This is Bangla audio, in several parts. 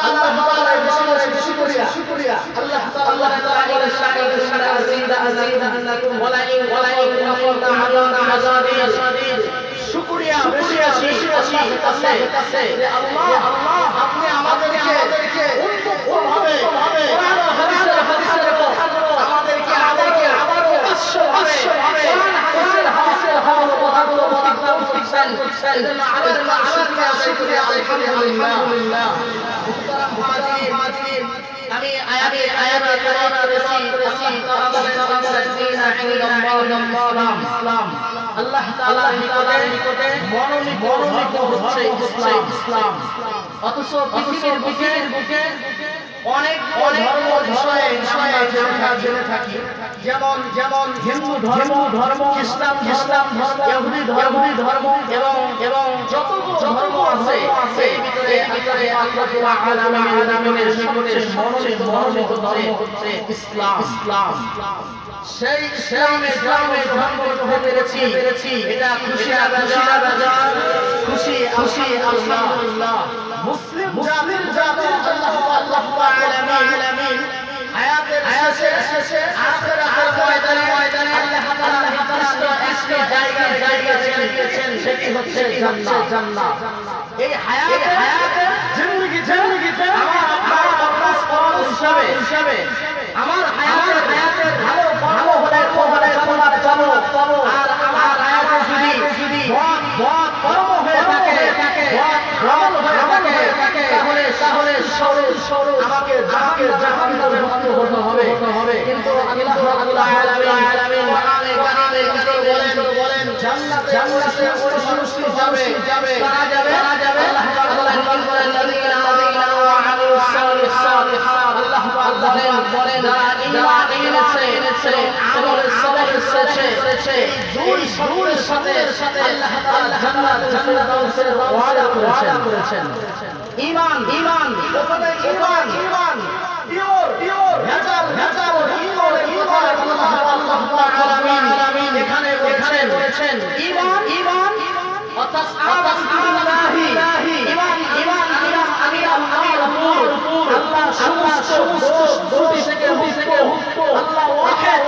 তাআলার শুকরিয়া আল্লাহ তাআলার শানে আযীদান্নাকুম ওয়া ইন কাফারনা আযাবি শুকরিয়া বেশি আল্লাহর কাছে যে আল্লাহ আপনি আমাদেরকে উন্মুক্তভাবে কোরআন ও হাদিসের কথা আমাদেরকে আবারো প্রকাশ্যভাবে কোরআন হাদিসের কথাগুলো বর্ণনা করছেন এজন্য আল্লাহর শুকরিয়া আলহামদুলিল্লাহ। মুহতারাম হাজিরিন আমি আয়াতে কারিমা পড়েছি আল্লাহ তাআলা ইসলাম আল্লাহ তাআলার নিকটে মনোনীত হচ্ছে ইসলাম। অথচ পৃথিবীর বুকে অনেক ধর্ম বিষয়ে আমরা জেনে থাকি যেমন হিন্দু ধর্ম ইসলাম ধর্ম ইহুদি ধর্ম এবং যতগুলো ধর্ম আছে সেই ভিতরে আল্লাহ আলামিনের সবচেয়ে মনোনীত ধর্ম হচ্ছে ইসলাম। সেই ইসলামের ধর্ম হতে পেরেছি এটা খুশি না বেজার খুশি আলহামদুলিল্লাহ। মুসলিম জাতির আল্লাহ আলামিন হায়াতের শেষে আখিরাতের ময়দানে আল্লাহ তাআলা একটি জায়গা দিয়েছেন সেটি হচ্ছে জান্নাত। এই হায়াতের জিন্দেগিতে আমার আপনার ফরজ হিসাবে আমার হায়াতের ভালো হলে তোমার জানো আর আমার হায়াতে যদি বদ কর্ম হয়ে থাকে আমল হয়ে থাকে তাহলে সরল আমাকে জাহান্নামে ভুক্ত হতে হবে। কিন্তু আল্লাহ আলামিন কোরআনে কারীমে বলেন জান্নাতে ওই মানুষটি যাবে তারা যাবে আল্লাহ তাআলা বলেন লাযিনা আমানু ওয়া আমিলুস সালিহাত আল্লাহ তাআলা বলেন যারা ঈমান এনেছে আমল করেছে দুই শর্তের সাথে আল্লাহ তাআলা জান্নাতের ওয়াদা করেছেন। ঈমান ওখানে ঈমান পিওর ভেজাল ঈমান আল্লাহ আলামিন এখানে বলেছেন ঈমান অর্থাৎ আল্লাহি ঈমান আমি আল্লাহ সমস্ত দোষ থেকে মুক্ত আল্লাহ ওয়াহিদ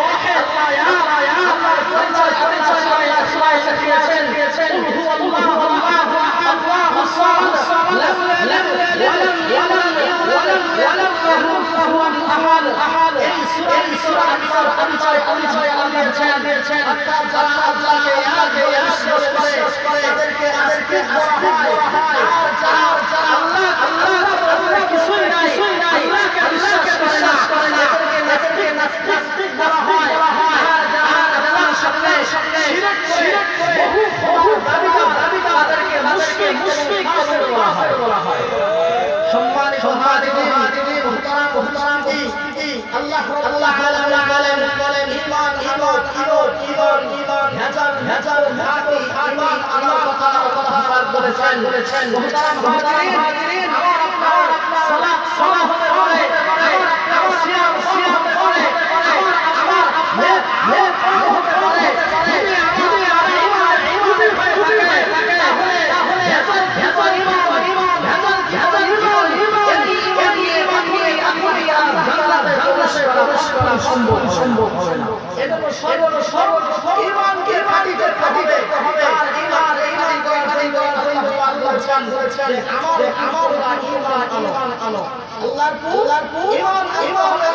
আল্লাহ ইয়া আল্লাহর পরিচয় আসমায়ে শিখিয়েছেন হুয়াল্লাহু আল্লাহুস সামাদ লাম ওয়ালাম কুফুয়ান আহাদ। এই সূরা পরিচয় আল্লাহ দিয়েছেন অর্থাৎ যারা আল্লাহকে বিশ্বাস করে তাদেরকে বলা হয় আর যারা আল্লাহ কিছুই নাই আল্লাহকে বিশ্বাস করে না তাদেরকে নাস্তিক বলা হয় আর যারা আল্লাহর সাথে শিরক করে বহু দাবিদার তাদেরকে মুশরিক বলা হয়। সম্মানিত হাজিরিন মুহতারাম আল্লাহ আলামিন বলেন ঈমান ভেজাল খাঁটি আল্লাহ তাআলা বলেছেন। মুহতারাম হাজিরিন আমার সালাত হতে পারে আমার সিয়াম হতে পারে আমার হতে পারে যদি আমি ঈমানের হয়ে থাকে তাহলে ভেজাল ঈমান সম্ভব হবে না। এজন্য সর্বপ্রথম ঈমানকে খাঁটিতে হবে আর ঈমান বলেছেন আমার ঈমান আনো আল্লাহর ঈমান হবে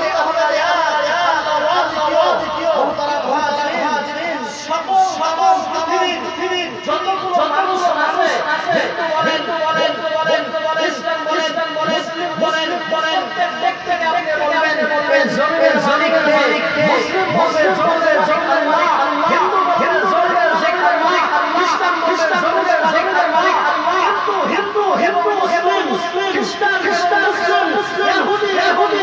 সকল পৃথিবীর যতগুলো মানুষ আছে হিন্দু বলেন খ্রিস্টান বলেন মুসলিম বলেন প্রত্যেককে আপনি বলবেন জমির মালিককে মুসলিম বলবে জমির আল্লাহ হিন্দু জমির আল্লাহ খ্রিস্টান জমির মালিক আল্লাহ হিন্দু মুসলিম খ্রিস্টান মুসলিম ইহুদি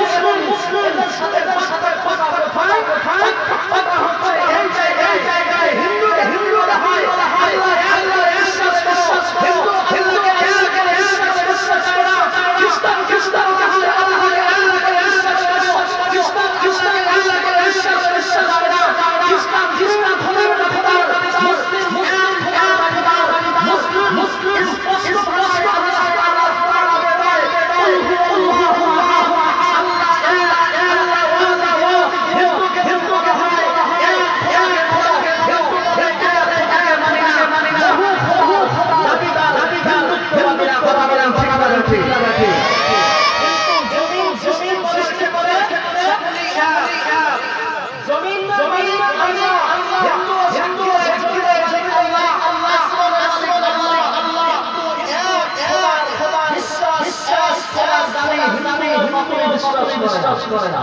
করে না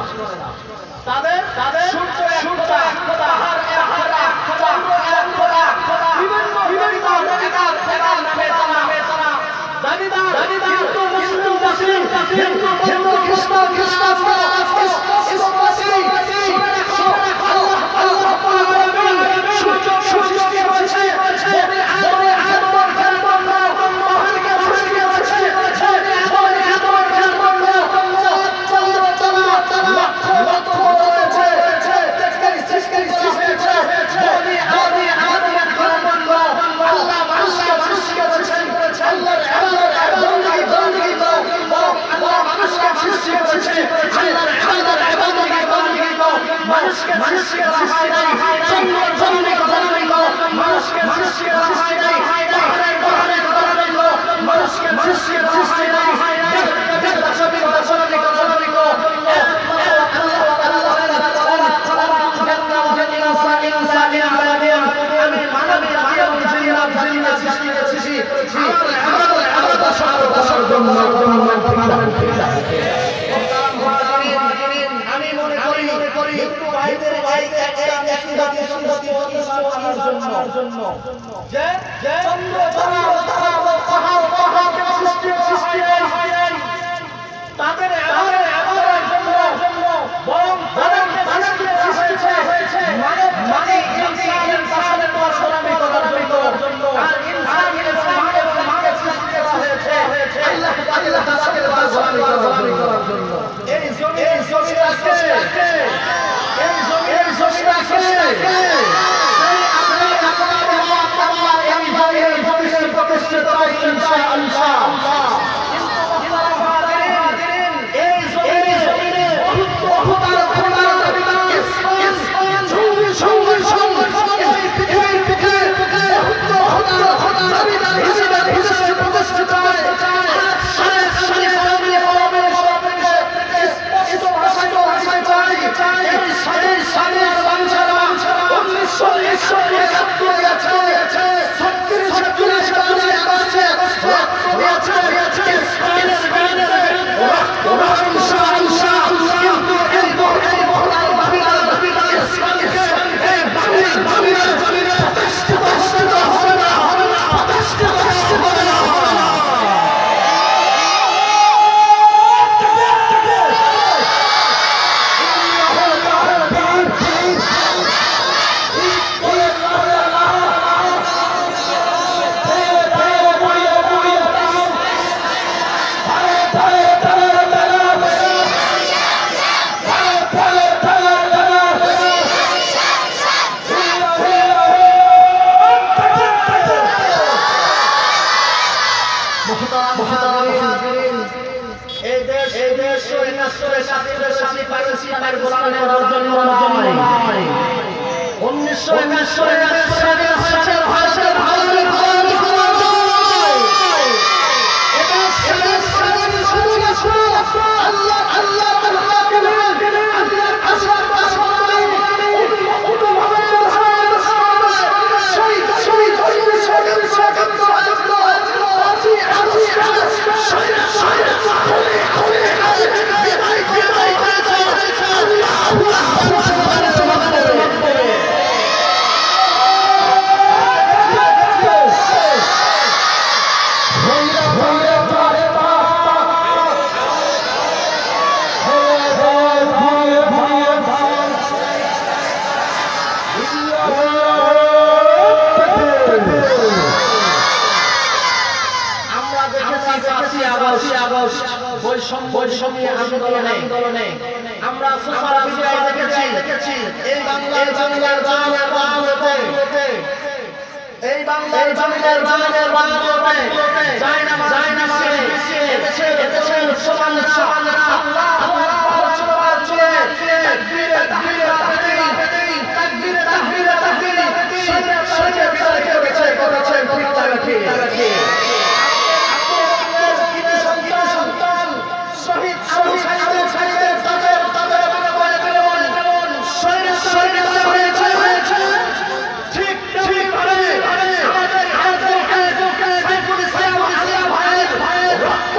তাদের সূর্য এক খোদা পাহাড় এক খোদা চন্দ্র এক খোদা বিভিন্ন নামে তারা দাবিদার হিন্দু মুসলিম হিন্দু খ্রিস্টান আমি মনে করি হিন্দু ভাইদের জন্য যে চন্দ্র তাদের জন্য বরং সৃষ্টি হয়েছে মানে ইনসানের গোলামি করার জন্য আর ইনসানের সৃষ্টি হয়েছে আল্লাহ তাআলার গোলামি করার জন্য এই জমির আজকে প্রতিষ্ঠিত ইনশাআল্লাহ বৈষম্য আন্দোলনে আমরা সোশ্যাল মিডিয়ায় দেখেছি এই বাংলার জমিনের বাংলাতে এই বাংলার জমিনের বাংলাতে যায় না এদেশে সমান আল্লাহ আকবার চলে তাকবীরে তাকবীর সৈয়দ বিচার করেছেন ঠিক শহীদ আবু সাইদের তাদের হয়েছে ঠিক ভাবে আমাদের সাইফুল ইসলাম আলিয়া ভাইয়ের রক্ত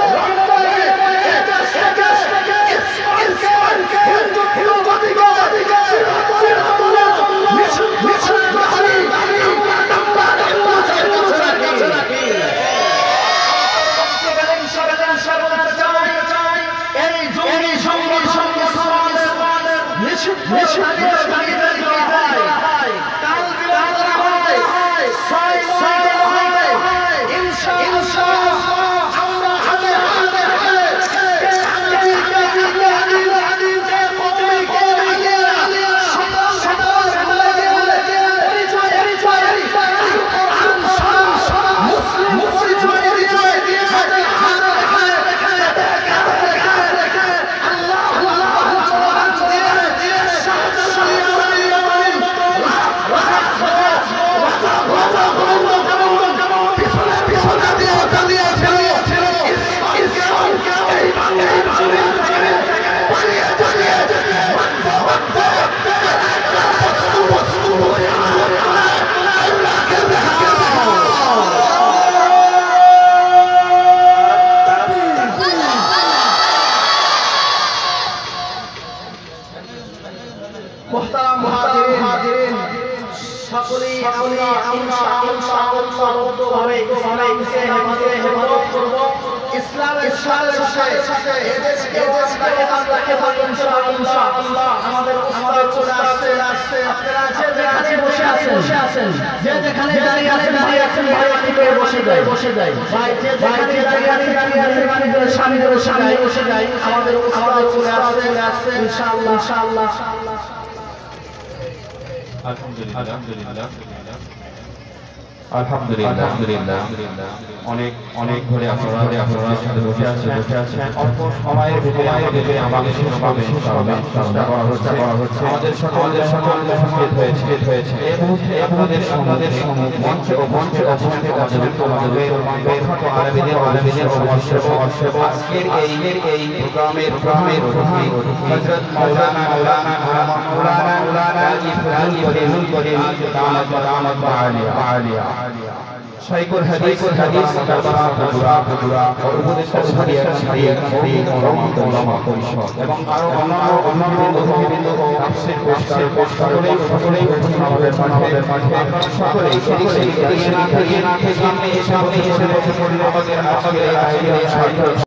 ইসলামের সাথে এদেশকে ইনশাআল্লাহ আমাদের উস্তাদ চলে আসছে। আপনারা যেখানে বসে আছেন, যে যেখানে দাঁড়িয়ে আছেন মেহরবানি করে বসে যাই। ভাই যে যেখানে দাঁড়িয়ে আছেন মেহরবানি করে সামনে বসে যাই। আমাদের উস্তাদ চলে আসছে ইনশাআল্লাহ। আলহামদুলিল্লাহ অনেক অনেক ধরে আপনারা সাথে বসে আছেন অল্প সময়ের ভিতরে আমাদের চেষ্টা করা হচ্ছে আমাদের সকল উপস্থিত হয়েছে এই মুহূর্তে আপনাদের মঞ্চে উপস্থিত আছেন আমাদের আলেমীদের সমাজসেবক আজকের এই প্রোগ্রামের হযরত মাওলানা ইফতিখারুল করিম দামাত আলিয়া শাইখুল হাদিস উপদেষ্টা উলামা পরিষদ এবং আরো অন্যান্য অতিথিবৃন্দ তাফসীর সকলেই আমাদের মাঝে সকলেই এদিকে না থেকে সামনে এসে বসে পড়লে আমাদের আজকের